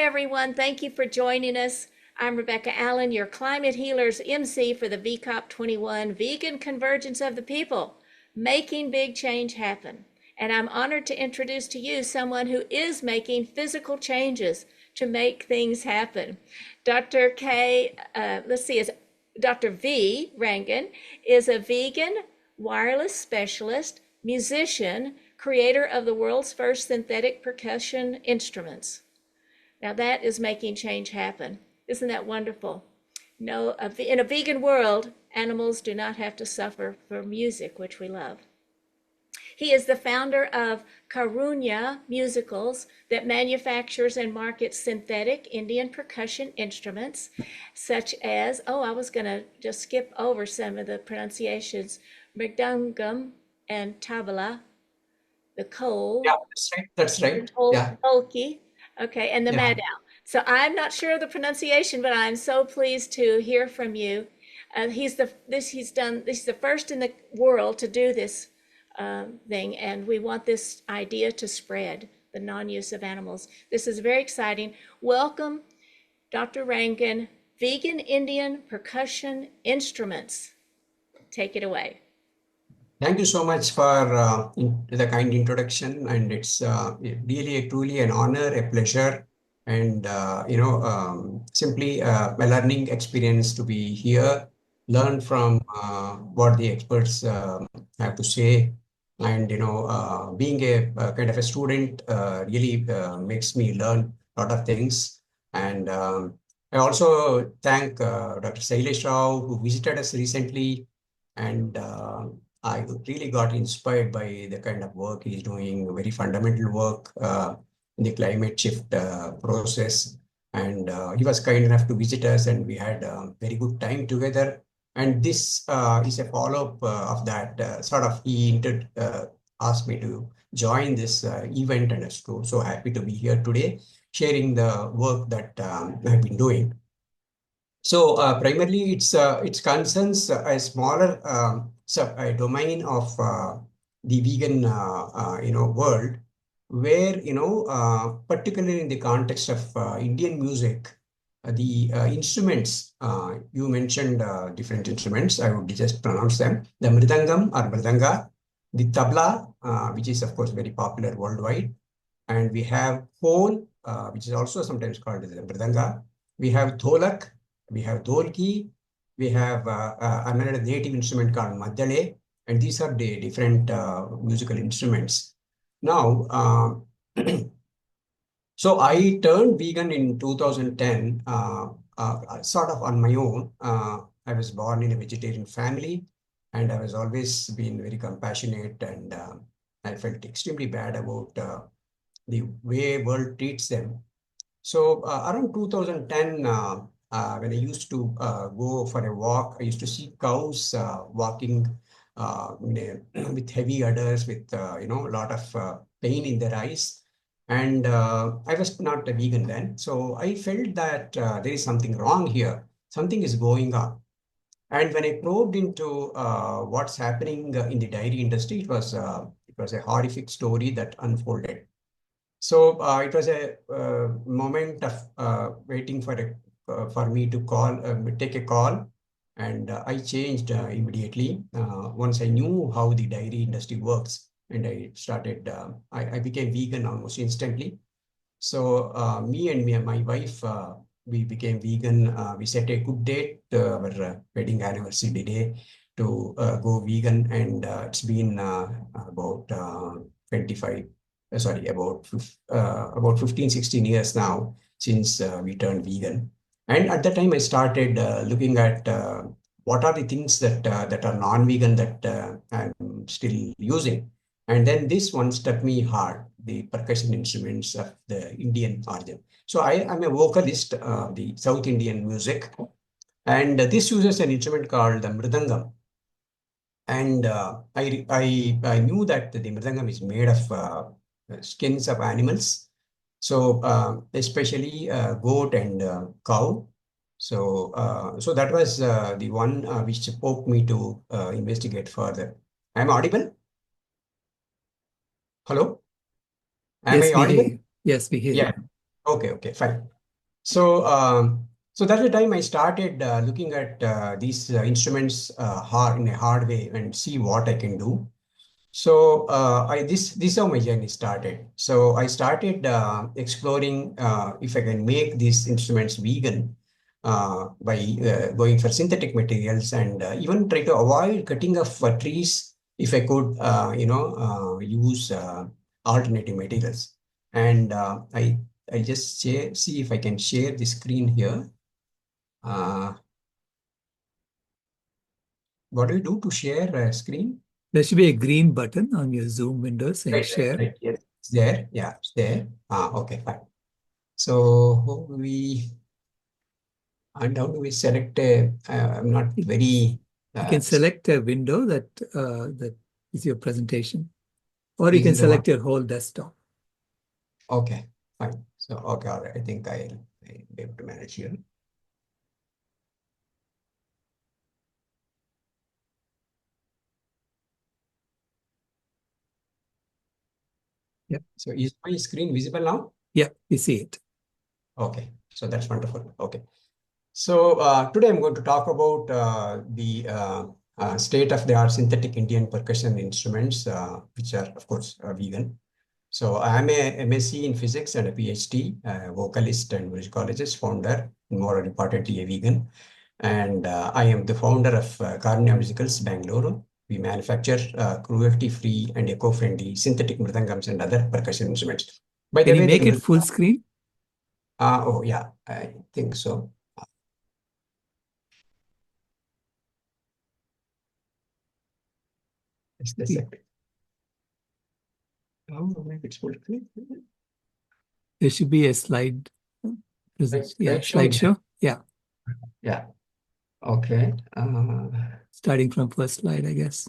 everyone. Thank you for joining us. I'm Rebecca Allen, your Climate Healers MC for the VCOP-21 Vegan Convergence of the People, making big change happen. And I'm honored to introduce to you someone who is making physical changes to make things happen. Dr. V. Rangan is a vegan wireless specialist, musician, creator of the world's first synthetic percussion instruments. Now that is making change happen. Isn't that wonderful? No, in a vegan world, animals do not have to suffer for music, which we love. He is the founder of Karuna Musicals that manufactures and markets synthetic Indian percussion instruments, such as, I was going to just skip over some of the pronunciations, Mridangam and Tabla, the khol. Yeah, that's right. Yeah. Dholki, okay, and the Yeah. madam. So I'm not sure of the pronunciation, but I'm so pleased to hear from you. He's the first in the world to do this thing, and we want this idea to spread, the non-use of animals. This is very exciting. Welcome, Dr. Rangan, Vegan Indian Percussion Instruments. Take it away. Thank you so much for the kind introduction, and it's really truly an honor, a pleasure, and simply a learning experience to be here, learn from what the experts have to say, and being a kind of a student really makes me learn a lot of things. And I also thank Dr. Sailesh Rao, who visited us recently, and I really got inspired by the kind of work he's doing, very fundamental work in the climate shift process. And he was kind enough to visit us, and we had a very good time together. And this is a follow-up of that. He asked me to join this event, and I'm so happy to be here today, sharing the work that I've been doing. So primarily, it concerns a smaller a domain of the vegan world, where particularly in the context of Indian music, the instruments you mentioned different instruments. I would just pronounce them: the Mridangam or Mridanga, the Tabla, which is of course very popular worldwide, and we have khol, which is also sometimes called as the Mridanga. We have dholak. We have dholki, we have another native instrument called madale, and these are the different musical instruments. Now, so I turned vegan in 2010, sort of on my own. I was born in a vegetarian family, and I was always been very compassionate, and I felt extremely bad about the way world treats them. So around 2010, when I used to go for a walk, I used to see cows walking with heavy udders, with a lot of pain in their eyes. And I was not a vegan then, so I felt that there is something wrong here. Something is going on. And when I probed into what's happening in the dairy industry, it was a horrific story that unfolded. So it was a moment of waiting for me to take a call, and I changed immediately once I knew how the dairy industry works, and I became vegan almost instantly. So me and my wife, we became vegan. We set a good date, our wedding anniversary day, to go vegan, and it's been about 15, 16 years now since we turned vegan. And at that time, I started looking at what are the things that are non-vegan that I'm still using. And then this one struck me hard, the percussion instruments of the Indian origin. So I'm a vocalist, the South Indian music. And this uses an instrument called the Mridangam. And I knew that the Mridangam is made of skins of animals. So especially goat and cow. So that was the one which spoke me to investigate further. Am I audible? Hello? Am Yes, I audible? Yes, we hear Yeah. you. Okay, fine. So, so that's the time I started looking at these instruments in a hard way and see what I can do. So this is how my journey started. So I started exploring if I can make these instruments vegan by going for synthetic materials and even try to avoid cutting of trees if I could, use alternative materials. And I just see if I can share the screen here. Uh, what do you do to share a screen? There should be a green button on your Zoom window saying share. Right, yes. It's there. Yeah, it's there. Okay, fine. So how do we select I'm not very. You can select a window that is your presentation, or you This can is the one. select your whole desktop. Okay, fine. So, okay, all right. I think I'll be able to manage here. Yeah. So is my screen visible now? Yeah, we see it. Okay, so that's wonderful. Okay. So today I'm going to talk about the state-of-the-art synthetic Indian percussion instruments, which are, of course, vegan. So I'm a MSc in physics and a PhD, vocalist and musicologist, founder, and more importantly, a vegan. And I am the founder of Karuna Musicals, Bangalore. We manufacture cruelty-free and eco-friendly synthetic mridangams and other percussion instruments. By the Can you way, make it full screen? Oh, yeah, I think so. Just a second. Oh, maybe it's full screen. There should be a slide. Slideshow. Yeah. Yeah. Okay. Starting from first slide, I guess.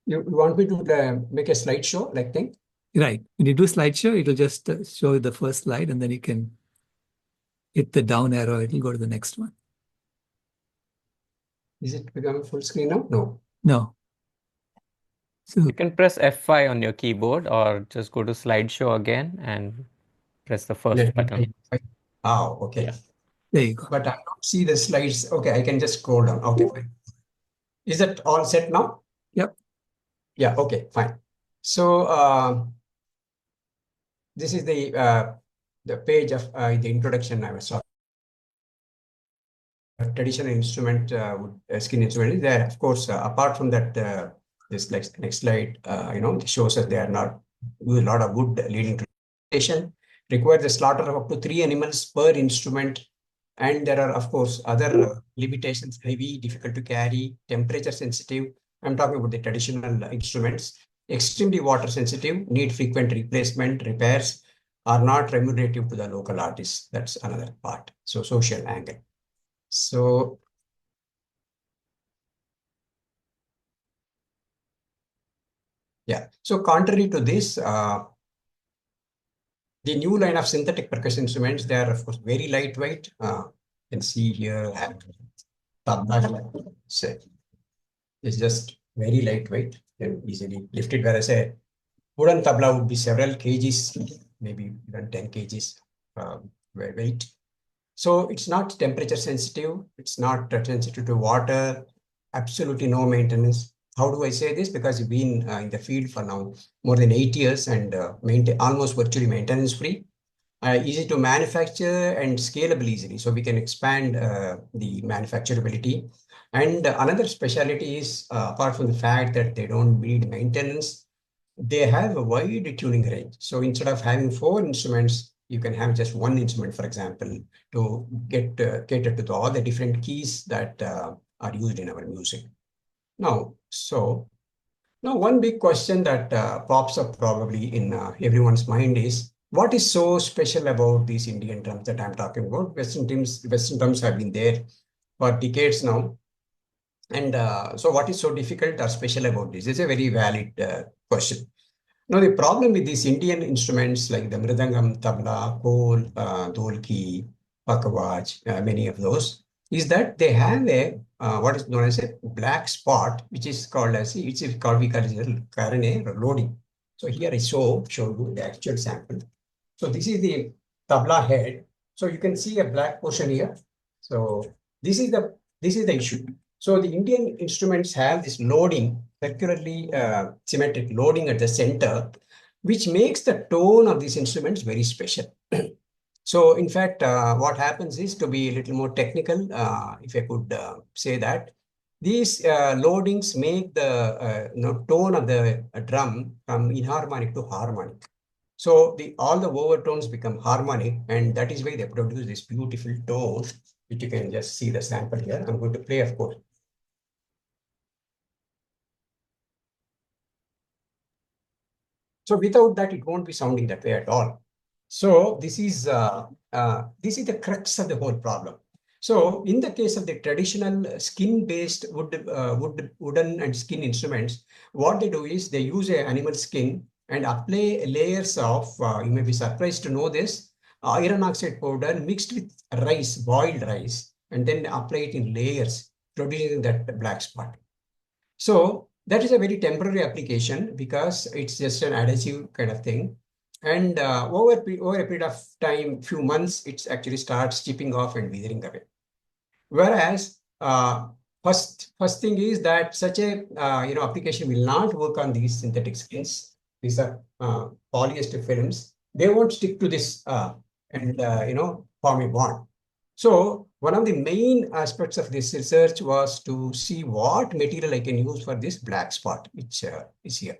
You want me to make a slideshow like thing? Right. When you do slideshow, it'll just show the first slide, and then you can hit the down arrow. It'll go to the next one. Is it becoming full screen now? No. No. So you can press F5 on your keyboard or just go to slideshow again and press the first button. Oh, okay. Yeah. There you go. But I don't see the slides. Okay, I can just scroll down. Okay, fine. Is that all set now? Yep. Yeah, okay, fine. So this is the page of the introduction I was talking. Traditional instrument, skin instrument is there. Of course, apart from that, this next slide, shows that they are not use a lot of wood leading to station, require the slaughter of up to 3 animals per instrument. And there are, of course, other limitations, heavy, difficult to carry, temperature sensitive. I'm talking about the traditional instruments, extremely water sensitive, need frequent replacement, repairs, are not remunerative to the local artists. That's another part. So social angle. So yeah, so contrary to this, the new line of synthetic percussion instruments, they are of course very lightweight. You can see here, Tabla, it's just very lightweight and easily lifted, whereas a wooden tabla would be several kgs, maybe even 10 kgs weight. So it's not temperature sensitive. It's not sensitive to water, absolutely no maintenance. How do I say this? Because you've been in the field for now more than 8 years and almost virtually maintenance free. Easy to manufacture and scalable easily. So we can expand the manufacturability. And another specialty is, apart from the fact that they don't need maintenance, they have a wide tuning range. So instead of having 4 instruments, you can have just 1 instrument, for example, to get cater to all the different keys that are used in our music. Now, one big question that pops up probably in everyone's mind is, what is so special about these Indian drums that I'm talking about? Western drums have been there for decades now. And so what is so difficult or special about this? It's a very valid question. Now, the problem with these Indian instruments like the Mridangam, Tabla, khol, dholki, pakawaj, many of those, is that they have a what is known as a black spot, which is called as we call it Karuna loading. So here I show you the actual sample. So this is the tabla head. So you can see a black portion here. So this is the issue. So the Indian instruments have this loading, circularly symmetric loading at the center, which makes the tone of these instruments very special. So in fact, what happens is, to be a little more technical, if I could say that, these loadings make the tone of the drum from inharmonic to harmonic. So all the overtones become harmonic, and that is why they produce this beautiful tone, which you can just see the sample here. I'm going to play, of course. So without that, it won't be sounding that way at all. So this is the crux of the whole problem. So in the case of the traditional skin-based wooden and skin instruments, what they do is they use an animal skin and apply layers of, you may be surprised to know this, iron oxide powder mixed with rice, boiled rice, and then apply it in layers, producing that black spot. So that is a very temporary application because it's just an adhesive kind of thing. And over a period of time, few months, it actually starts chipping off and withering away. Whereas first thing is that such a application will not work on these synthetic skins. These are polyester films. They won't stick to this form a bond. So one of the main aspects of this research was to see what material I can use for this black spot, which is here.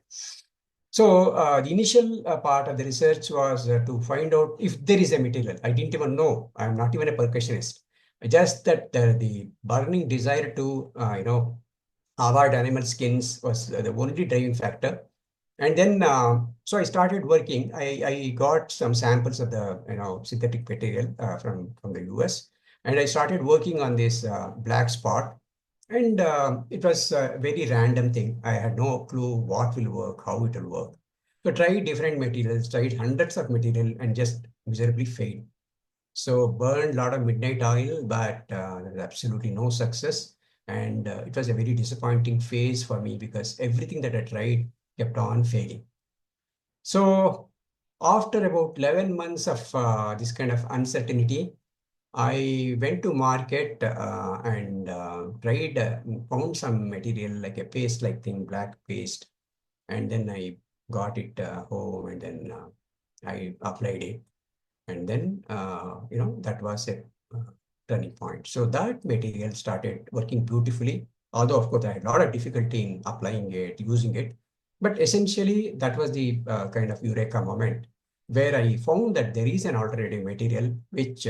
So the initial part of the research was to find out if there is a material. I didn't even know. I'm not even a percussionist. Just that the burning desire to avoid animal skins was the only driving factor. And then, so I started working. I got some samples of the synthetic material from the US, and I started working on this black spot. And it was a very random thing. I had no clue what will work, how it will work. So tried different materials, tried hundreds of material, and just miserably failed. So burned a lot of midnight oil, but there was absolutely no success. And it was a very disappointing phase for me because everything that I tried kept on failing. So after about 11 months of this kind of uncertainty, I went to market and found some material like a paste-like thing, black paste. And then I got it home, and then I applied it. And then, that was a turning point. So that material started working beautifully. Although, of course, I had a lot of difficulty in applying it, using it. But essentially, that was the kind of eureka moment where I found that there is an alternative material which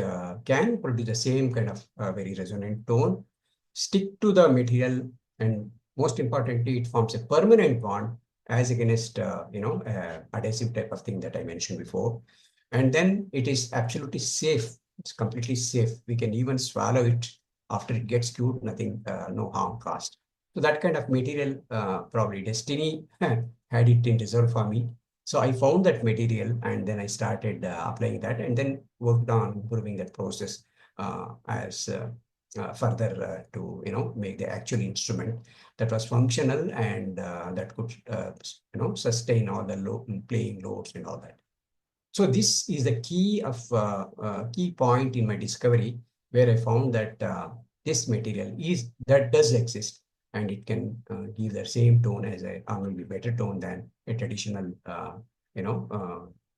can produce the same kind of very resonant tone, stick to the material, and most importantly, it forms a permanent bond as against, adhesive type of thing that I mentioned before. And then it is absolutely safe. It's completely safe. We can even swallow it after it gets chewed, nothing, no harm caused. So that kind of material, probably destiny had it in reserve for me. So I found that material, and then I started applying that, and then worked on improving that process as further to make the actual instrument that was functional and that could sustain all the playing loads and all that. So this is the key point in my discovery, where I found that this material does exist, and it can give the same tone as or maybe better tone than a traditional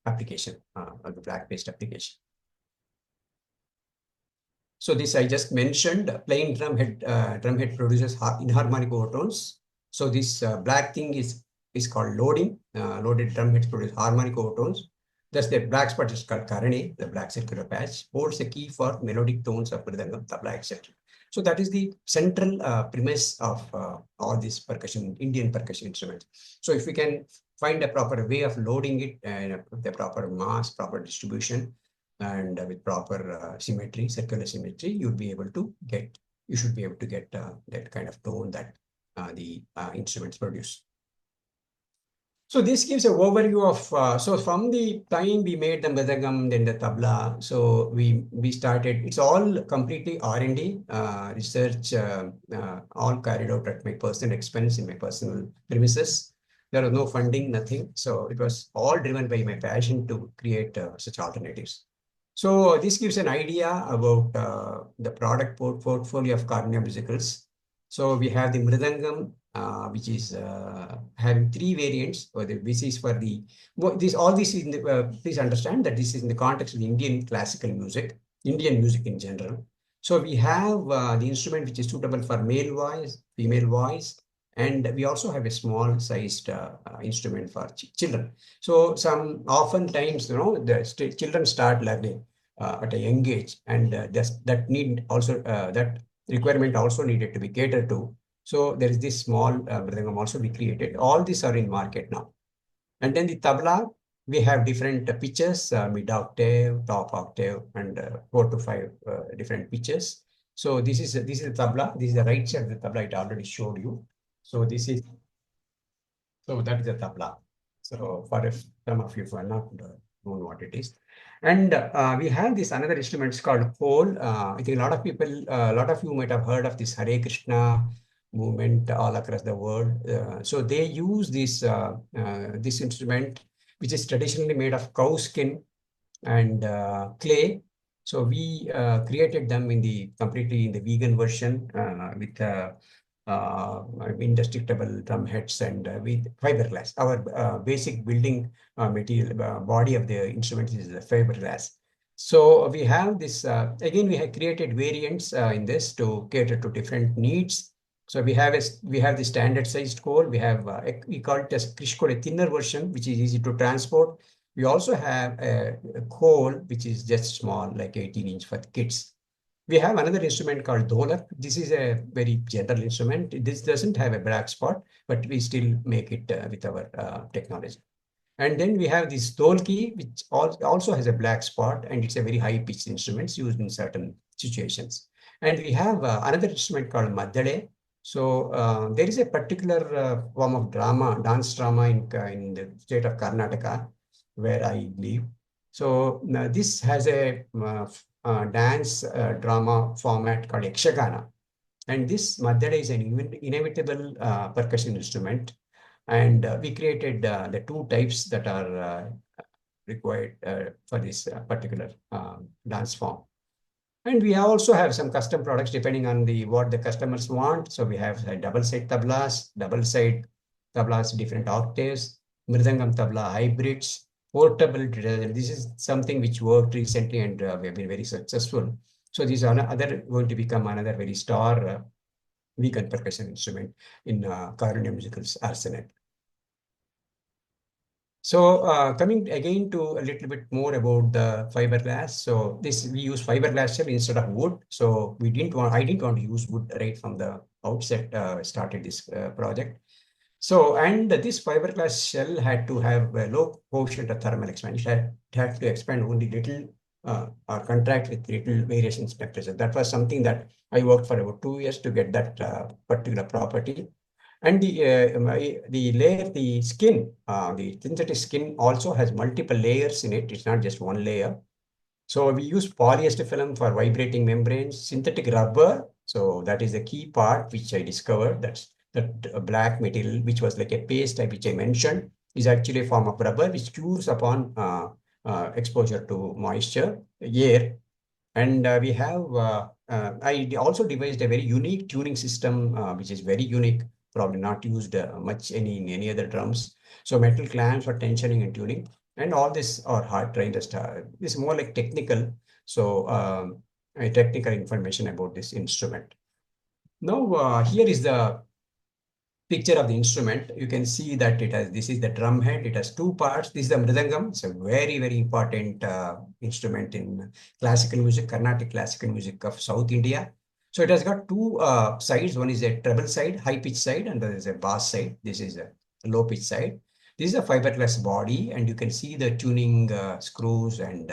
application, the black paste application. So this I just mentioned, plain drumhead produces inharmonic overtones. So this black thing is called loading. Loaded drumheads produce harmonic overtones. Thus, the black spot is called Karane, the black circular patch, holds a key for melodic tones of Mridangam, Tabla, etc. So that is the central premise of all these Indian percussion instruments. So if we can find a proper way of loading it and the proper mass, proper distribution, and with proper symmetry, circular symmetry, you should be able to get that kind of tone that the instruments produce. So this gives an overview of, so from the time we made the Mridangam, then the Tabla, so we started, it's all completely R&D, research, all carried out at my personal expense in my personal premises. There was no funding, nothing. So it was all driven by my passion to create such alternatives. So this gives an idea about the product portfolio of Karuna Musicals. So we have the Mridangam, which is having 3 variants. This is for the all this in the, please understand that this is in the context of the Indian classical music, Indian music in general. So we have the instrument which is suitable for male voice, female voice, and we also have a small sized instrument for children. So oftentimes, the children start learning at a young age, and that requirement also needed to be catered to. So there is this small mridangam also we created. All these are in market now. And then the tabla, we have different pitches, mid octave, top octave, and 4 to 5 different pitches. So this is the tabla. This is the right side of the tabla. It already showed you. So that is the tabla. So for some of you who are not known what it is. And we have this another instrument called khol. I think a lot of you might have heard of this Hare Krishna movement all across the world. So they use this instrument, which is traditionally made of cow skin and clay. So we created them completely in the vegan version with indestructible drumheads and with fiberglass. Our basic building material body of the instrument is the fiberglass. So we have this, again, we have created variants in this to cater to different needs. So we have the standard sized core. We call it as Krishkol, a thinner version, which is easy to transport. We also have a khol, which is just small, like 18-inch for kids. We have another instrument called dholki. This is a very general instrument. This doesn't have a black spot, but we still make it with our technology. And then we have this dholki, which also has a black spot, and it's a very high-pitched instrument used in certain situations. And we have another instrument called maddale. So there is a particular form of dance drama in the state of Karnataka, where I live. So this has a dance drama format called Yakshagana. And this maddala is an inevitable percussion instrument. And we created the 2 types that are required for this particular dance form. And we also have some custom products depending on what the customers want. So we have double-side tablas, different octaves, Mridangam tabla hybrids, portable. This is something which worked recently and we have been very successful. So these are going to become another very star vegan percussion instrument in Karuna Musicals arsenal. So coming again to a little bit more about the fiberglass. So we use fiberglass shell instead of wood. So I didn't want to use wood right from the outset. Started this project. So and this fiberglass shell had to have a low coefficient of thermal expansion. It had to expand only little or contract with little variations in temperature. That was something that I worked for about 2 years to get that particular property. And the synthetic skin also has multiple layers in it. It's not just one layer. So we use polyester film for vibrating membranes, synthetic rubber. So that is the key part which I discovered. That's that black material, which was like a paste type, which I mentioned, is actually a form of rubber which cures upon exposure to moisture, air. And I also devised a very unique tuning system, which is very unique, probably not used much in any other drums. So metal clamps for tensioning and tuning, and all this are hard trained. This is more like technical. So technical information about this instrument. Now here is the picture of the instrument. You can see that this is the drum head. It has 2 parts. This is the mridangam. It's a very, very important instrument in classical music, Carnatic classical music of South India. So it has got 2 sides. One is a treble side, high pitch side, and there is a bass side. This is a low pitch side. This is a fiberglass body, and you can see the tuning screws, and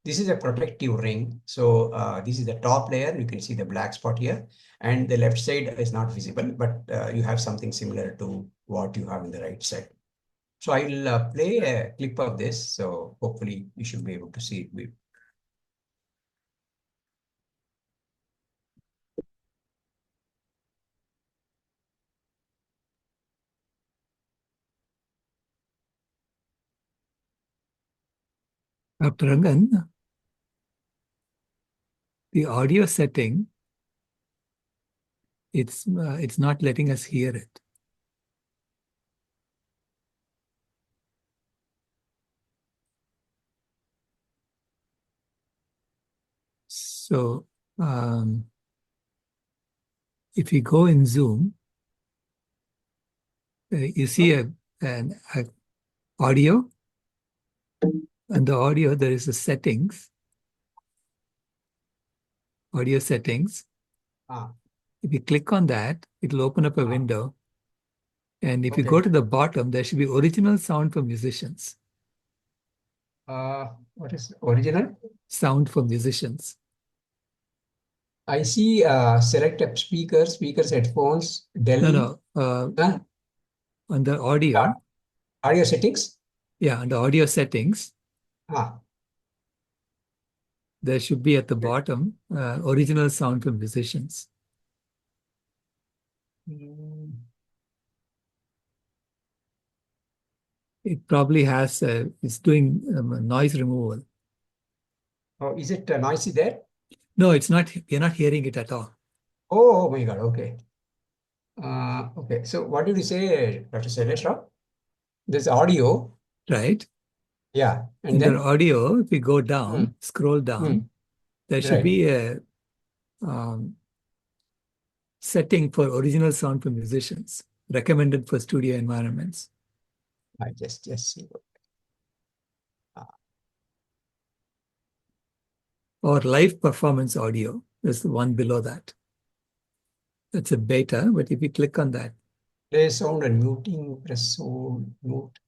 this is a protective ring. So this is the top layer. You can see the black spot here. And the left side is not visible, but you have something similar to what you have in the right side. So I will play a clip of this. So hopefully you should be able to see it. After Rangan, the audio setting, it's not letting us hear it. So if you go in Zoom, you see an audio. Under audio, there is a settings, audio settings. Ah, If you click on that, it'll open up a window. And if you go okay. to the bottom, there should be original sound for musicians. What is original? Sound for musicians. I see select app speakers, headphones, Dell. No. Under audio, Audio settings. yeah, under audio settings, Ah, there should be at the bottom original sound for musicians. mm, It probably has, it's doing noise removal. oh, is it noisy there? No, it's not, you're not hearing it at all. Oh my God, okay. Okay, so what did you say, Dr. Shailesh? This audio, Right? yeah, and In then the audio, if you go down, scroll down, there should right. be a setting for original sound for musicians, recommended for studio environments. I just see. Or live performance audio. There's the one below that. That's a beta, but if you click on that. Play sound and muting, press sound, mute.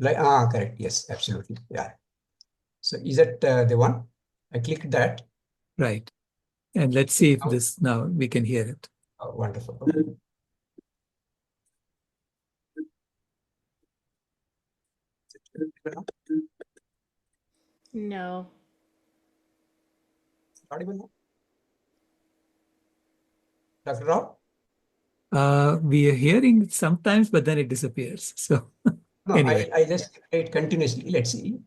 Correct. Yes, absolutely. Yeah. So is that the one? I clicked that. Right. And let's see if this now we can hear it. Oh, wonderful. Okay. No. Audible now? Dr. Rao? We are hearing it sometimes, but then it disappears. So No, anyway. I just play it continuously. Let's see.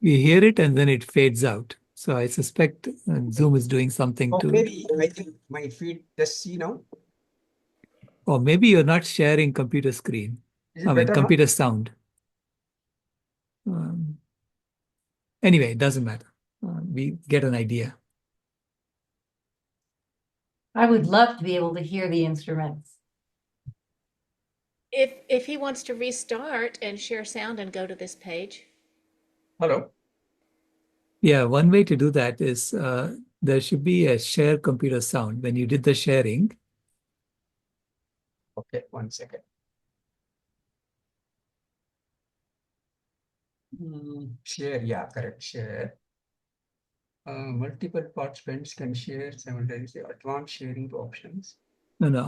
We hear it and then it fades out. So I suspect Zoom is doing something to. Maybe I think my feed, just see now. Or maybe you're not sharing computer screen. Is it better now? Computer sound. Anyway, it doesn't matter. We get an idea. I would love to be able to hear the instruments. If he wants to restart and share sound and go to this page. Hello? Yeah, one way to do that is there should be a share computer sound. When you did the sharing. Okay, 1 second. Share, yeah, correct. Share. Multiple participants can share simultaneously. Advanced sharing options. No,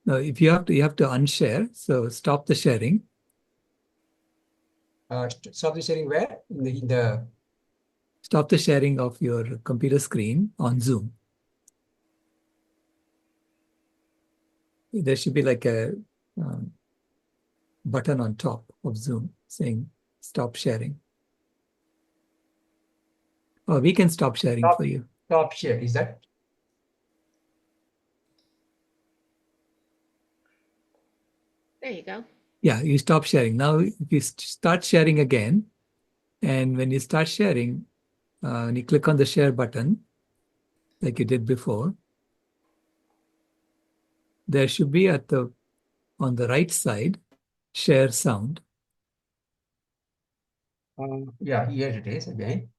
if you have to unshare. So stop the sharing. Stop the sharing where? In the Stop the sharing of your computer screen on Zoom. There should be like a button on top of Zoom saying stop sharing. Or we can stop sharing for you. Stop share, is that? There you go. Yeah, you stop sharing. Now, if you start sharing again, and when you start sharing, when you click on the share button, like you did before, there should be on the right side, share sound. Yeah, here it is again.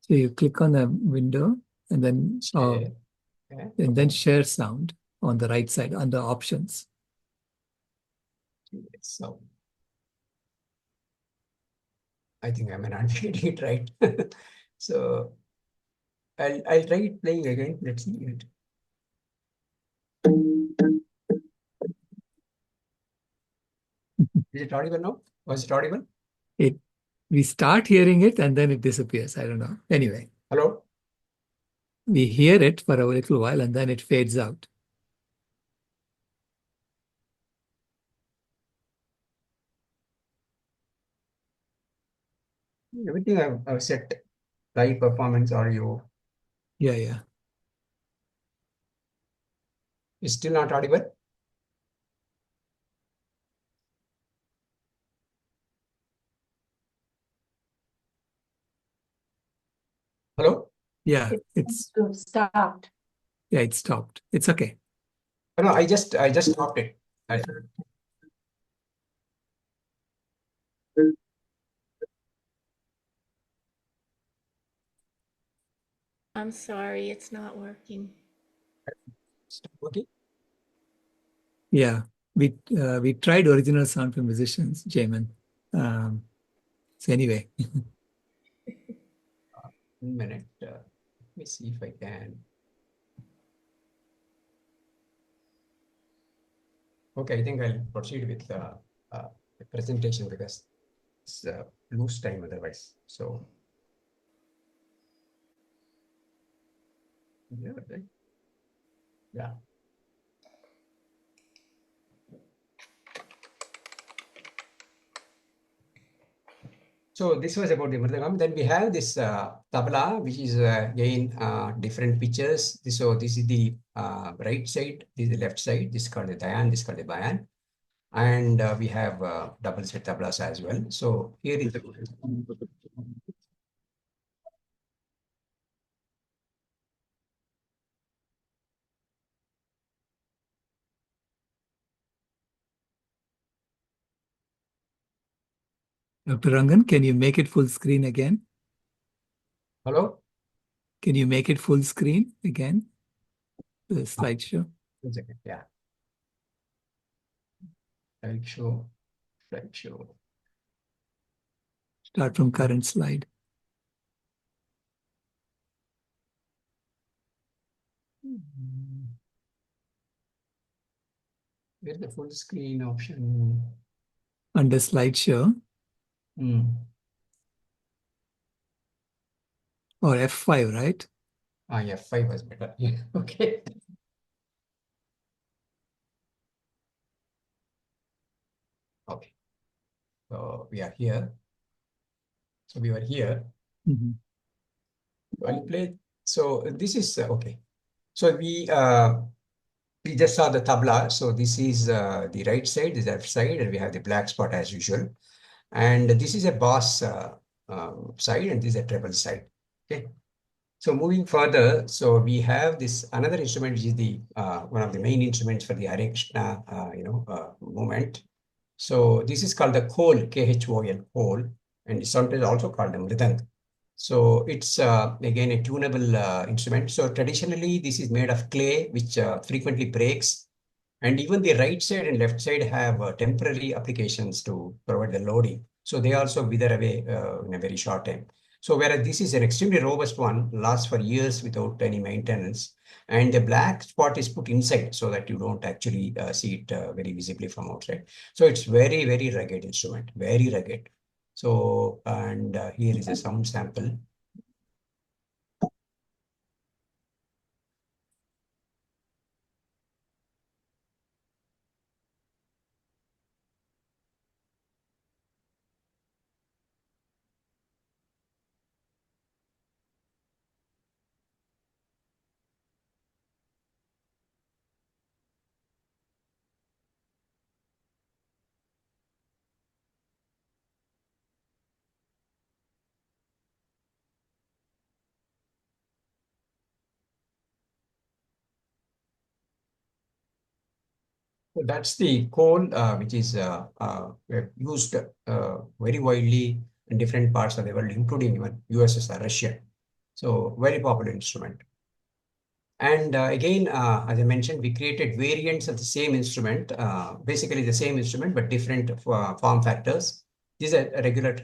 So you click on the window and then Share. Okay. and then share sound on the right side under options. So I think I may not be getting it right. So I'll try it playing again. Let's see it. Is it audible now? Was it audible? We start hearing it and then it disappears. I don't know. Anyway. Hello? we hear it for a little while and then it fades out. Everything I've set live performance audio Yeah. is still not audible. Hello? Yeah, It's stopped. yeah, it stopped. It's okay. No, I just stopped it. I'm sorry, it's not working. Okay. Yeah, we tried original sound for musicians, Jamin. So anyway, 1 minute. Let me see if I can. Okay, I think I'll proceed with the presentation because it's lose time otherwise. So yeah, right. Yeah. So this was about the Mridangam. Then we have this tabla, which is again different pitches. So this is the right side, this is the left side. This is called the Dayan, this is called the Bayan. And we have double set tablas as well. So here is the Dr. Rangan, can you make it full screen again? hello. Can you make it full screen again? The slideshow. 1 second. Yeah. Slideshow. Start from current slide. Where's the full screen option? Under slideshow or F5, right? Yeah, 5 was better. Yeah. Okay. Okay. So we are here. So we were here. Mhm. I'll play. So this is okay. So we just saw the tabla. So this is the right side, this is left side, and we have the black spot as usual. And this is a bass side, and this is a treble side. Okay. So moving further, so we have this another instrument, which is the one of the main instruments for the Hare Krishna, movement. So this is called the khol, Khol, khol, and it's sometimes also called the mridang. So it's again a tunable instrument. So traditionally, this is made of clay, which frequently breaks. And even the right side and left side have temporary applications to provide the loading. So they also wither away in a very short time. So whereas this is an extremely robust one, lasts for years without any maintenance. And the black spot is put inside so that you don't actually see it very visibly from outside. So it's very, very rugged instrument, very rugged. So, and here is a sound sample. So that's the coal, which is used very widely in different parts of the world, including even USSR, Russia. So very popular instrument. And again, as I mentioned, we created variants of the same instrument, basically the same instrument, but different form factors. These are a regular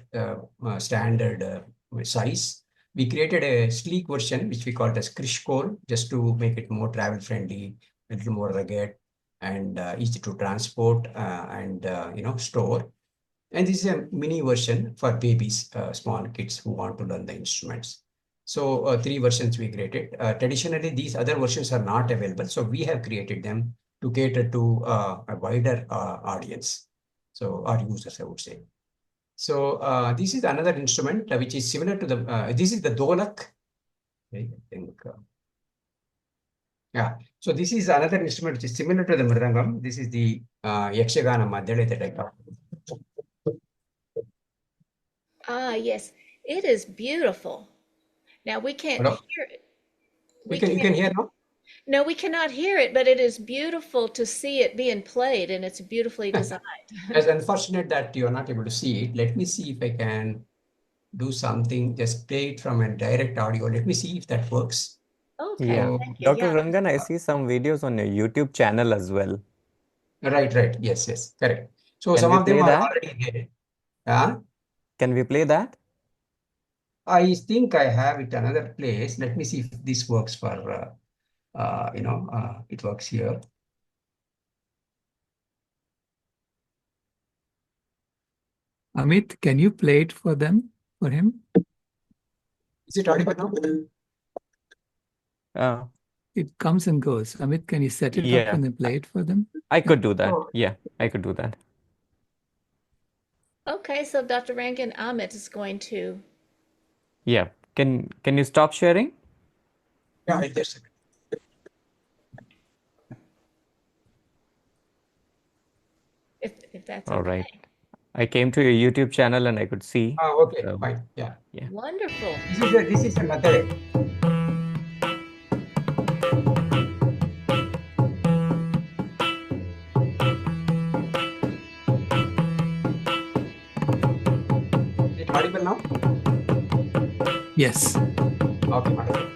standard size. We created a sleek version, which we called as Krish Core, just to make it more travel friendly, a little more rugged, and easy to transport and store. And this is a mini version for babies, small kids who want to learn the instruments. So 3 versions we created. Traditionally, these other versions are not available. So we have created them to cater to a wider audience. So our users, I would say. So this is another instrument which is similar to the, this is the dholak. I think, yeah. So this is another instrument which is similar to the Mridangam. This is the Yakshagana Madhyale that I talked about. Ah, yes, it is beautiful. Now we can't Hello? hear it. You can hear now? No, we cannot hear it, but it is beautiful to see it being played, and it's beautifully designed. It's unfortunate that you are not able to see it. Let me see if I can do something, just play it from a direct audio. Let me see if that works. Okay, Yeah. thank you. Dr. Yeah. Rangan, I see some videos on your YouTube channel as well. Right. Yes, correct. So Can some we of them play are that? already there. Can we play that? I think I have it another place. Let me see if this works for, it works here. Amit, can you play it for him? Is it audible now? It comes and goes. Amit, can you set it up Yeah, and then play it for them? I could do that. Oh. Yeah, I could do that. Okay, so Dr. Rangan, Amit is going to. Yeah. Can you stop sharing? Yeah, just If that's All okay. right. I came to your YouTube channel and I could see. okay, So, fine. Yeah. Wonderful. This is another. Is it audible now? Yes. Okay, wonderful.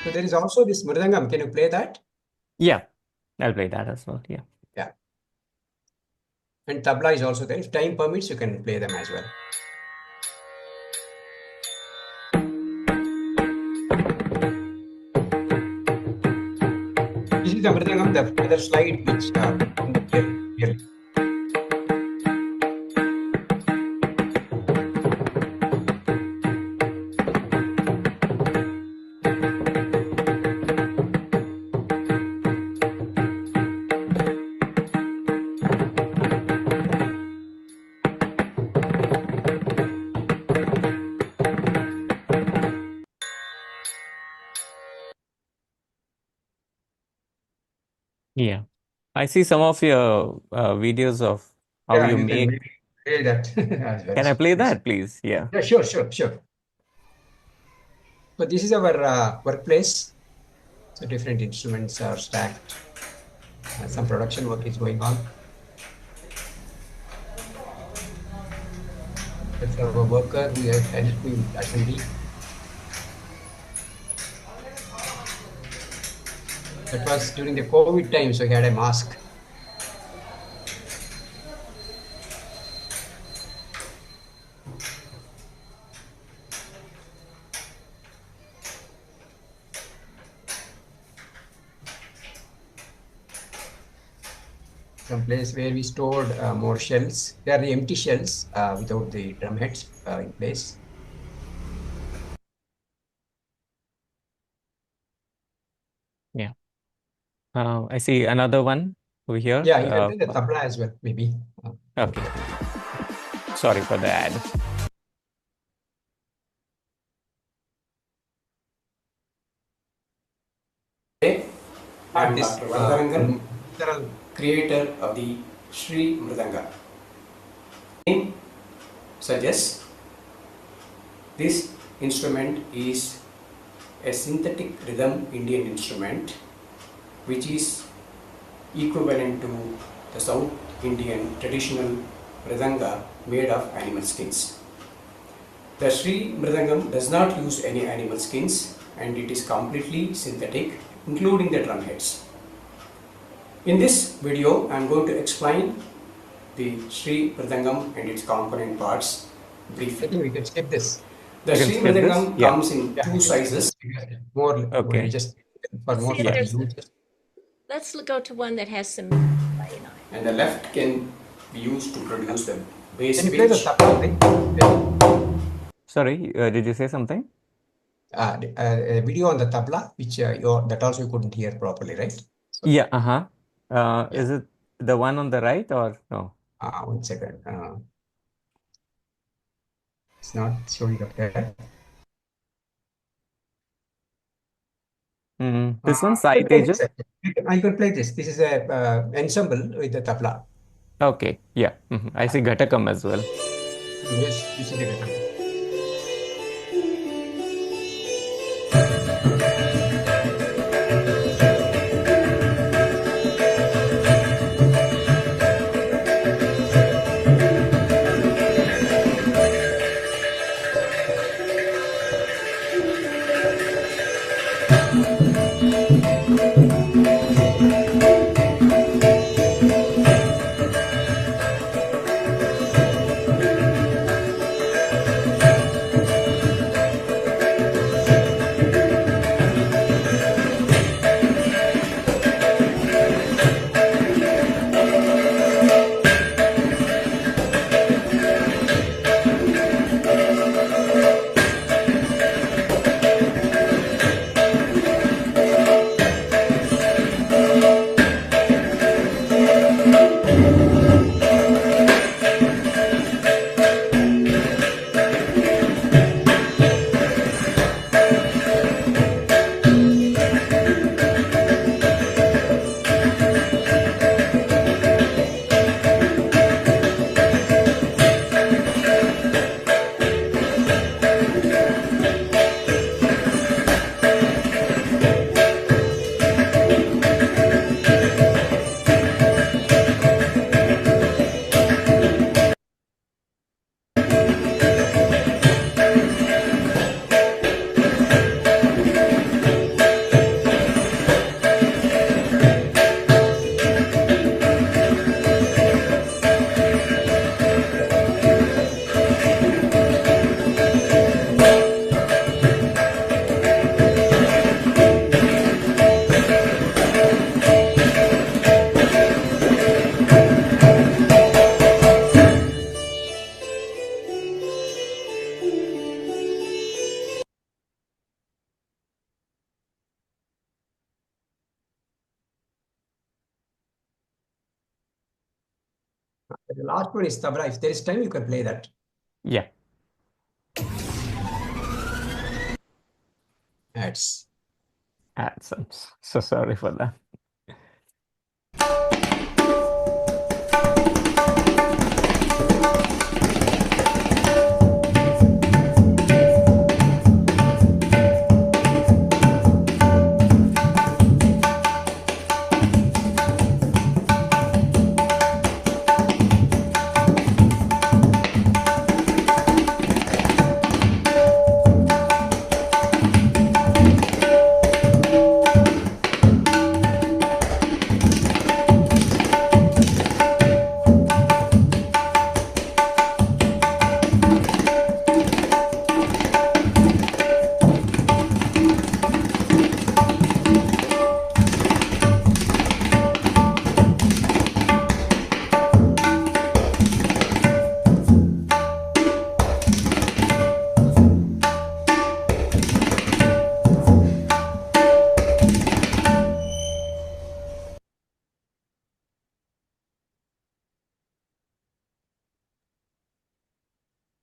So there is also this Mridangam. Can you play that? yeah, I'll play that as well. Yeah. Yeah. And Tabla is also there. If time permits, you can play them as well. This is the Mridangam, the other slide which here. Yeah. I see some of your videos of how Yeah, you you can make. maybe play that as well. Can I play Yes. that, please? Yeah. Yeah, sure. So this is our workplace. So different instruments are stacked. Some production work is going on. That's our worker who has helped me with assembly. That was during the COVID time, so he had a mask. Some place where we stored more shells. They are the empty shells without the drum heads in place. Yeah. I see another one over here. Yeah, you can play the tabla as well, maybe. Okay. Sorry for the ad. I'm Dr. Rangan, creator of the Shri Mridanga. Name suggests this instrument is a synthetic rhythm Indian instrument which is equivalent to the South Indian traditional mridanga made of animal skins. The Shri Mridangam does not use any animal skins and it is completely synthetic, including the drumheads. In this video, I am going to explain the Shri Mridangam and its component parts briefly. I think we can skip this. The We can Shri skip this? Mridangam Yeah. comes in two sizes. More, Okay. just for more See if for there's- use. Let's go to one that has some playing on it. And the left can be used to produce the bass Can you play the pitch. tabla? Sorry, did you say something? A video on the tabla, which that also you couldn't hear properly, right? So, Yeah, Is it the one on the right or no? 1 second. It's not showing up there. This one, Sai I can play Tejas? this. I can play this. This is a ensemble with the tabla. Okay, yeah. I see Ghatakam as well. Yes, you see the guitar. The last one is tabla. If there is time, you can play that. Yeah. Ads. AdSense. So sorry for that.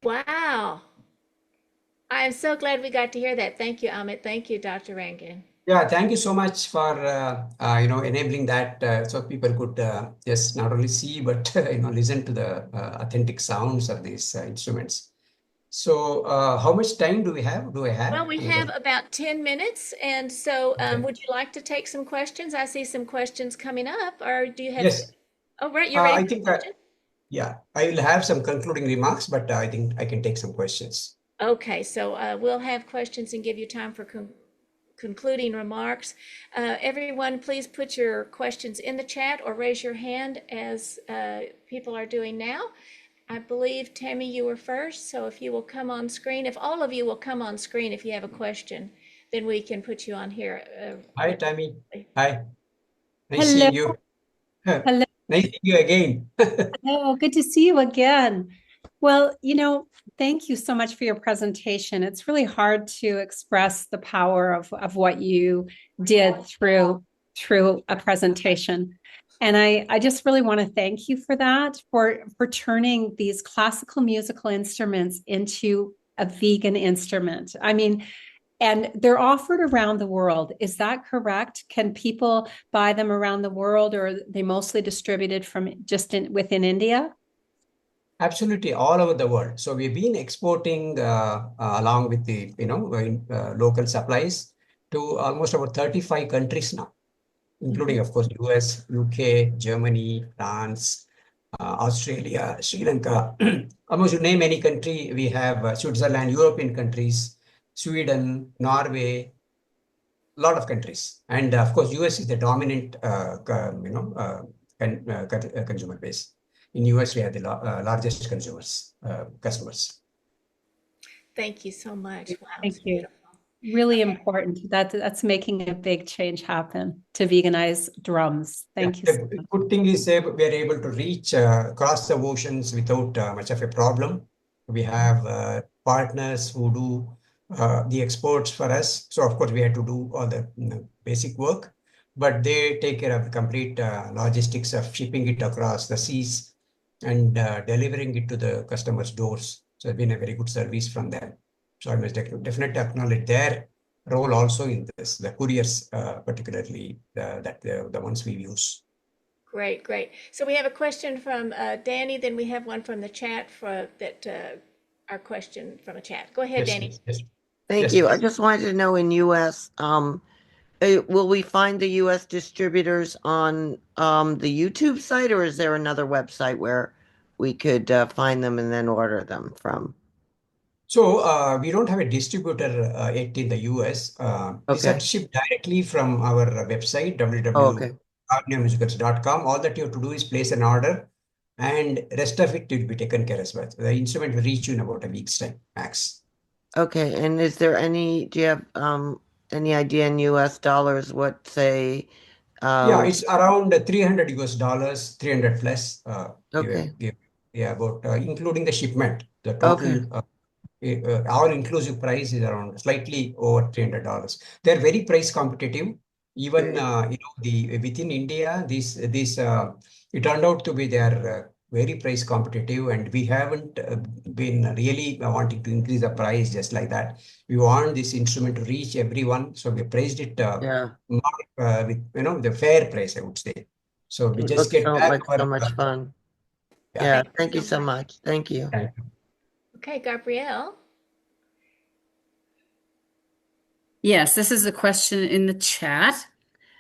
Wow. I am so glad we got to hear that. Thank you, Amit. Thank you, Dr. Rangan. Yeah, thank you so much for enabling that so people could just not only see but listen to the authentic sounds of these instruments. So, how much time do we have? Well, we have about 10 minutes, and so would you like to take some questions? I see some questions coming up, or do you have? Yes. Oh, right, you're ready I for think questions? yeah, I will have some concluding remarks, but I think I can take some questions. Okay, so we'll have questions and give you time for concluding remarks. Everyone, please put your questions in the chat or raise your hand as people are doing now. I believe, Tammy, you were first, so if you will come on screen, if all of you will come on screen if you have a question, then we can put you on here. Hi, Tammy. Hi. Nice Hello. seeing you. Hello. Nice seeing you again. Hello. Good to see you again. Well, thank you so much for your presentation. It's really hard to express the power of what you did through a presentation. And I just really want to thank you for that, for turning these classical musical instruments into a vegan instrument. I mean, and they're offered around the world. Is that correct? Can people buy them around the world, or are they mostly distributed from just within India? Absolutely, all over the world. So we've been exporting along with the local supplies to almost about 35 countries now, including, of course, US, UK, Germany, France, Australia, Sri Lanka. Almost you name any country, we have Switzerland, European countries, Sweden, Norway, a lot of countries. And of course, US is the dominant consumer base. In US, we have the largest customers. Thank you so much. Wow, Thank you. Really important. That's making a big change happen to veganize drums. Thank you. The good thing is we are able to reach across the oceans without much of a problem. We have partners who do the exports for us. So of course, we had to do all the basic work, but they take care of the complete logistics of shipping it across the seas and delivering it to the customers' doors. So it's been a very good service from them. So I must definitely acknowledge their role also in this, the couriers, particularly the ones we use. Great, great. So we have a question from Danny, then we have one from the chat our question from a chat. Go ahead, Yes, Danny. yes. Thank Yes, you. please. I just wanted to know in US, will we find the US distributors on the YouTube site, or is there another website where we could find them and then order them from? So we don't have a distributor yet in the US. These are shipped directly from our website, www.karnumusicals.com. All that you have to do is place an order, and rest of it will be taken care of as well. The instrument will reach you in about a week's time, max. Okay, and is there do you have any idea in US dollars what, say, yeah, it's around $300 US, 300 plus. Okay. Yeah, about including the shipment, the total. Our inclusive price is around slightly over $300. They're very price competitive. Even within India, it turned out to be they're very price competitive, and we haven't been really wanting to increase the price just like that. We want this instrument to reach everyone, so we priced it with the fair price, I would say. So we just get back so much fun. Yeah, thank you so much. Thank you. Thank you. Okay, Gabrielle. Yes, this is a question in the chat.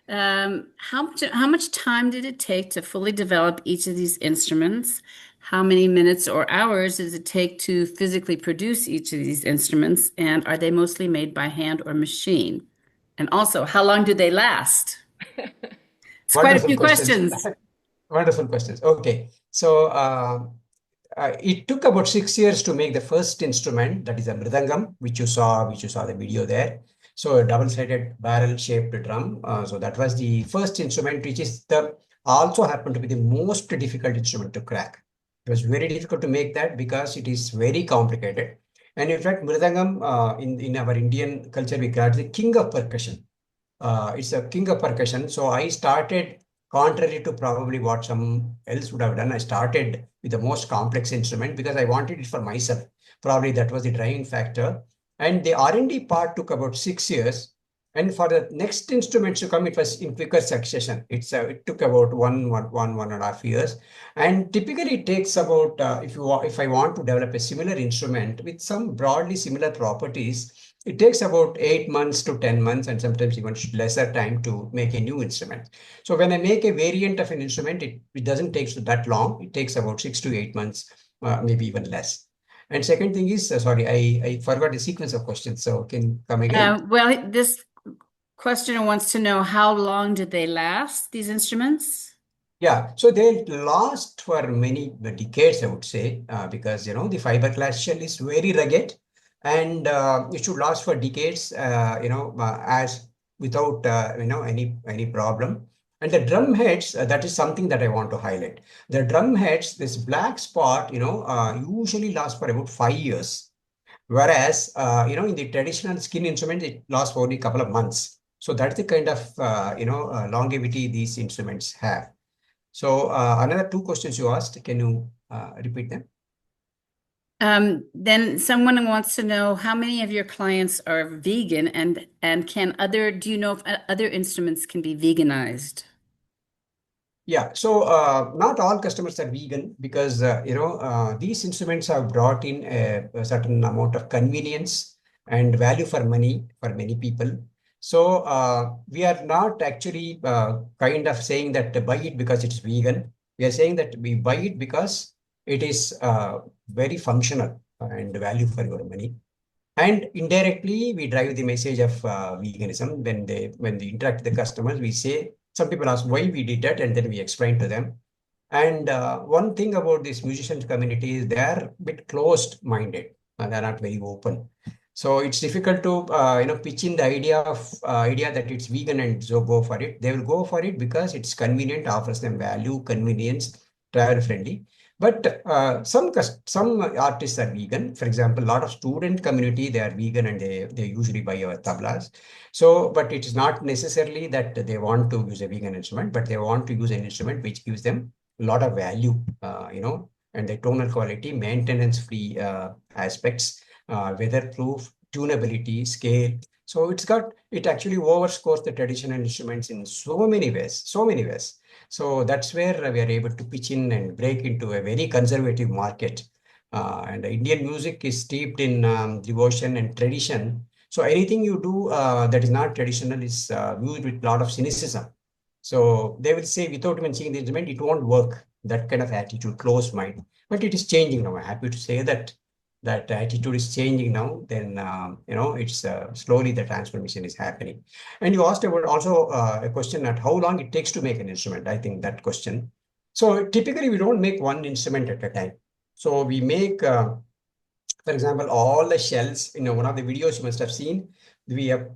How much time did it take to fully develop each of these instruments? How many minutes or hours does it take to physically produce each of these instruments? And are they mostly made by hand or machine? And also, how long do they last? It's quite a few questions. Wonderful questions. Okay, so it took about 6 years to make the first instrument, that is a Mridangam, which you saw the video there. So a double-sided barrel-shaped drum. So that was the first instrument, which is also happened to be the most difficult instrument to crack. It was very difficult to make that because it is very complicated. And in fact, Mridangam, in our Indian culture, we call it the king of percussion. It's a king of percussion. So I started, contrary to probably what some else would have done, I started with the most complex instrument because I wanted it for myself. Probably that was the driving factor. And the R&D part took about 6 years. And for the next instruments to come, it was in quicker succession. It took about one and a half years. And typically it takes about, if I want to develop a similar instrument with some broadly similar properties, it takes about 8 months to 10 months and sometimes even lesser time to make a new instrument. So when I make a variant of an instrument, it doesn't take that long. It takes about 6 to 8 months, maybe even less. And second thing is, sorry, I forgot the sequence of questions. So can you come again? Well, this questioner wants to know how long did they last, these instruments? Yeah, so they last for many decades, I would say, because the fiberglass shell is very rugged, and it should last for decades, as without any problem. And the drum heads, that is something that I want to highlight. The drum heads, this black spot, usually lasts for about 5 years, whereas in the traditional skin instrument, it lasts for only a couple of months. So that's the kind of longevity these instruments have. So another two questions you asked, can you repeat them? Then someone wants to know how many of your clients are vegan and do you know if other instruments can be veganized? Yeah, so not all customers are vegan because these instruments have brought in a certain amount of convenience and value for money for many people. So we are not actually kind of saying that buy it because it's vegan. We are saying that we buy it because it is very functional and value for your money. And indirectly, we drive the message of veganism. When they interact with the customers, we say, some people ask why we did that, and then we explain to them. And one thing about this musicians community is they are a bit closed-minded, and they're not very open. So it's difficult to pitch in the idea that it's vegan and so go for it. They will go for it because it's convenient, offers them value, convenience, travel friendly. But some artists are vegan. For example, a lot of student community, they are vegan and they usually buy our tablas. So, but it is not necessarily that they want to use a vegan instrument, but they want to use an instrument which gives them a lot of value, and the tonal quality, maintenance-free aspects, weatherproof, tunability, scale. So it actually overscores the traditional instruments in so many ways. So that's where we are able to pitch in and break into a very conservative market. And Indian music is steeped in devotion and tradition. So anything you do that is not traditional is viewed with a lot of cynicism. So they will say, without even seeing the instrument, it won't work. That kind of attitude, closed mind. But it is changing now. I'm happy to say that attitude is changing now. Then it's slowly the transformation is happening. And you asked about also a question at how long it takes to make an instrument. I think that question. So typically we don't make one instrument at a time. So we make, for example, all the shells. One of the videos you must have seen. We have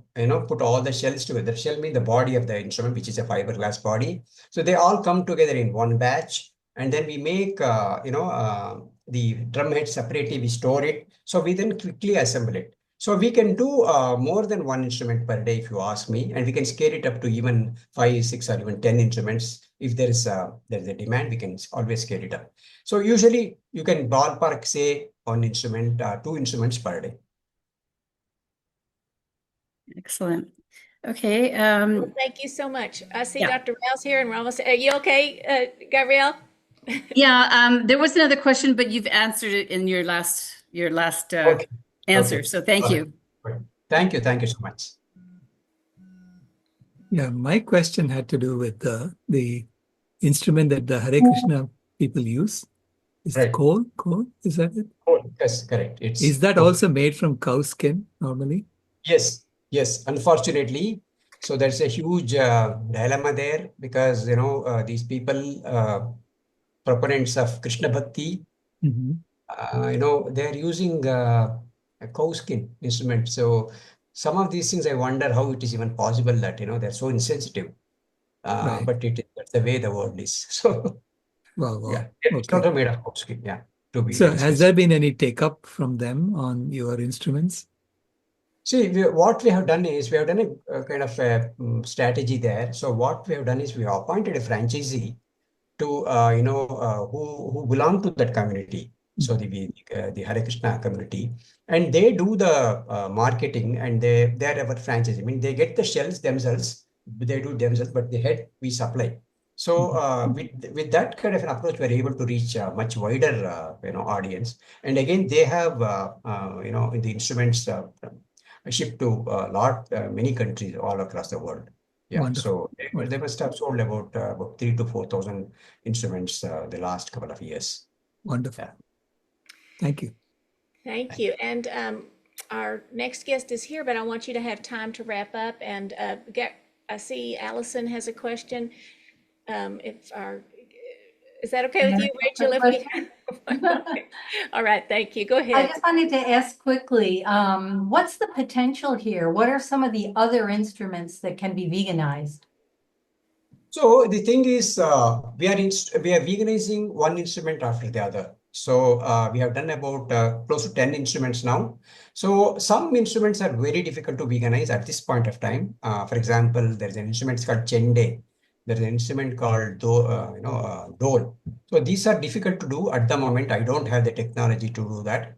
put all the shells together. Shell means the body of the instrument, which is a fiberglass body. So they all come together in one batch, and then we make the drum head separately. We store it, so we then quickly assemble it. So we can do more than one instrument per day, if you ask me, and we can scale it up to even 5, 6, or even 10 instruments. If there is a demand, we can always scale it up. So usually you can ballpark say one instrument, 2 instruments per day. Excellent. Okay. Well, thank you so much. I see Yeah. Dr. Rao's here, and we're almost. Are you okay, Gabrielle? Yeah. There was another question, but you've answered it in your last Okay. answer. Okay. So thank you. Thank you. Thank you so much. Yeah, my question had to do with the instrument that the Hare Krishna people use. Is Right. khol? Khol? Is that it? Oh, yes, correct. Is that also made from cow skin normally? Yes. Unfortunately, so there's a huge dilemma there because these people, proponents of Krishna Bhakti, they're using a cow skin instrument. So some of these things, I wonder how it is even possible that they're so insensitive. Right. But that's the way the world is. So Wow. yeah, it's Okay. also made of cow skin. Yeah, to be So very has specific. there been any take-up from them on your instruments? See, what we have done is we have done a kind of a strategy there. So what we have done is we have appointed a franchisee to who belong to that community. So the Hare Krishna community, and they do the marketing, and they're our franchisee. I mean, they get the shells themselves, they do themselves, but the head we supply. So with that kind of an approach, we're able to reach a much wider audience. And again, they have the instruments shipped to many countries all across the world. Yeah, Wonderful. so they must have sold about 3,000 to 4,000 instruments the last couple of years. Wonderful. Yeah. Thank you. Thank you. And our next guest is here, but I want you to have time to wrap up and I see Allison has a question. Is that okay with you, Rachel? If we all right, thank you. Go I ahead. just wanted to ask quickly, what's the potential here? What are some of the other instruments that can be veganized? So the thing is, we are veganizing one instrument after the other. So we have done about close to 10 instruments now. So some instruments are very difficult to veganize at this point of time. For example, there's an instrument called chende. There's an instrument called dhol. So these are difficult to do at the moment. I don't have the technology to do that.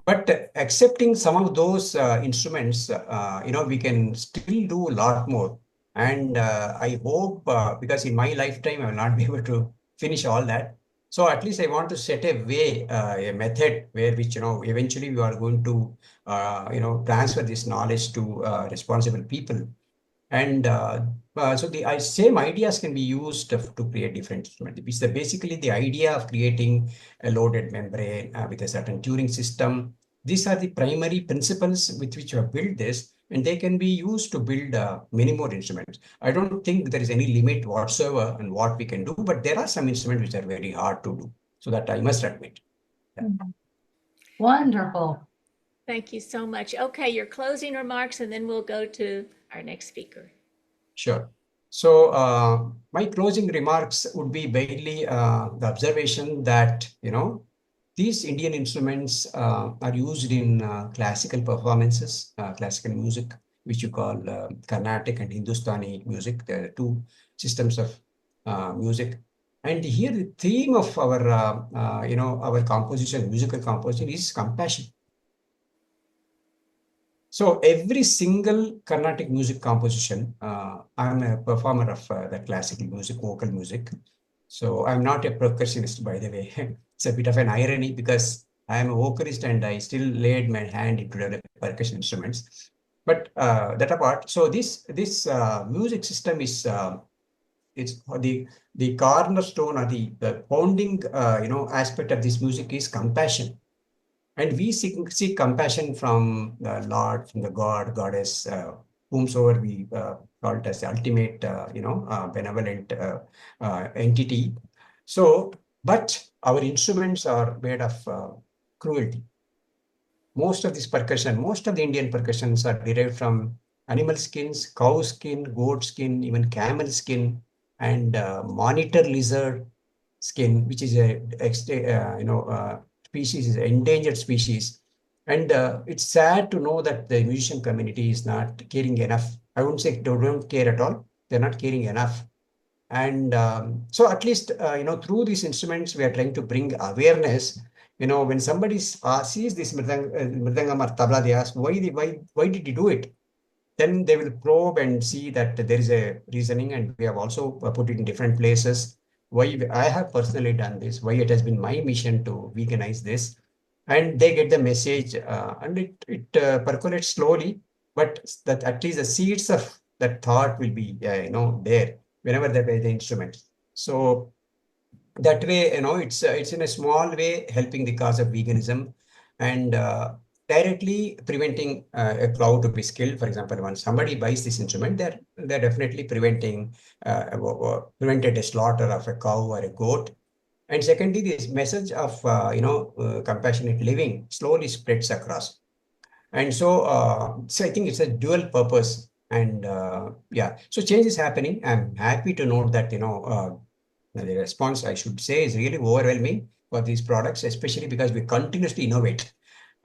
But accepting some of those instruments, we can still do a lot more. And I hope, because in my lifetime, I will not be able to finish all that. So at least I want to set a way, a method where which, eventually we are going to, transfer this knowledge to responsible people. And so the same ideas can be used to create different instruments. It's basically the idea of creating a loaded membrane with a certain Turing system. These are the primary principles with which you have built this, and they can be used to build many more instruments. I don't think there is any limit whatsoever on what we can do, but there are some instruments which are very hard to do. So that I must admit. Yeah. Wonderful. Thank you so much. Okay, your closing remarks, and then we'll go to our next speaker. Sure. So my closing remarks would be mainly the observation that, these Indian instruments are used in classical performances, classical music, which you call Carnatic and Hindustani music. There are two systems of music. And here the theme of our composition, musical composition, is compassion. So every single Carnatic music composition, I'm a performer of the classical music, vocal music. So I'm not a percussionist, by the way. It's a bit of an irony because I am a vocalist and I still laid my hand into develop percussion instruments. But that apart, so this music system is it's the cornerstone or the founding aspect of this music is compassion. And we seek compassion from the Lord, from the God, Goddess, whomsoever we call it as the ultimate, benevolent entity. So, but our instruments are made of cruelty. Most of the Indian percussions are derived from animal skins, cow skin, goat skin, even camel skin, and monitor lizard skin, which is species, is an endangered species. And it's sad to know that the musician community is not caring enough. I wouldn't say they don't care at all. They're not caring enough. And so at least, through these instruments, we are trying to bring awareness. When somebody sees this Mridangam or Tabla, they ask, why did you do it? Then they will probe and see that there is a reasoning, and we have also put it in different places. Why I have personally done this, why it has been my mission to veganize this. And they get the message, and it percolates slowly, but that at least the seeds of that thought will be, there whenever they play the instrument. So that way, it's in a small way helping the cause of veganism and directly preventing a cow to be killed. For example, when somebody buys this instrument, they're definitely prevented a slaughter of a cow or a goat. And secondly, this message of compassionate living slowly spreads across. And so I think it's a dual purpose. And so change is happening. I'm happy to note that the response, I should say, is really overwhelming for these products, especially because we continuously innovate.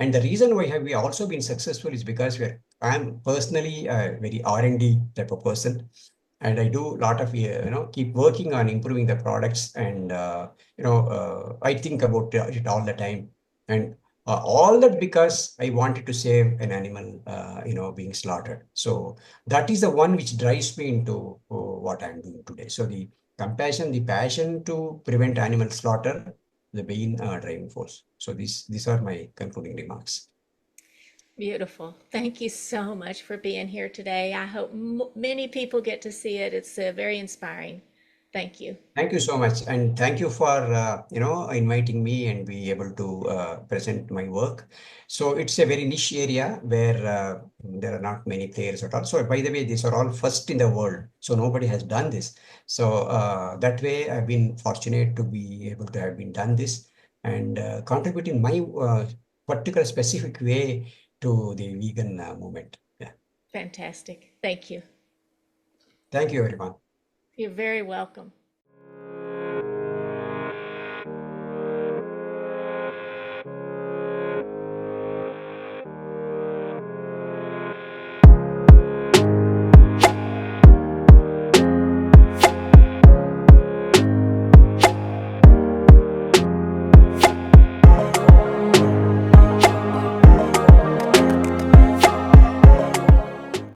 And the reason why have we also been successful is because I'm personally a very R&D type of person. And I do a lot of, keep working on improving the products. And, I think about it all the time. And all that because I wanted to save an animal, being slaughtered. So that is the one which drives me into what I'm doing today. So the compassion, the passion to prevent animal slaughter, the main driving force. So these are my concluding remarks. Beautiful. Thank you so much for being here today. I hope many people get to see it. It's very inspiring Thank you. Thank you so much, and thank you for inviting me and be able to present my work. So it's a very niche area where there are not many players at all. So by the way, these are all first in the world, so nobody has done this. So that way, I've been fortunate to be able to have been done this and contributing my particular specific way to the vegan movement. Yeah. Fantastic. Thank you. Thank you, everyone. You're very welcome.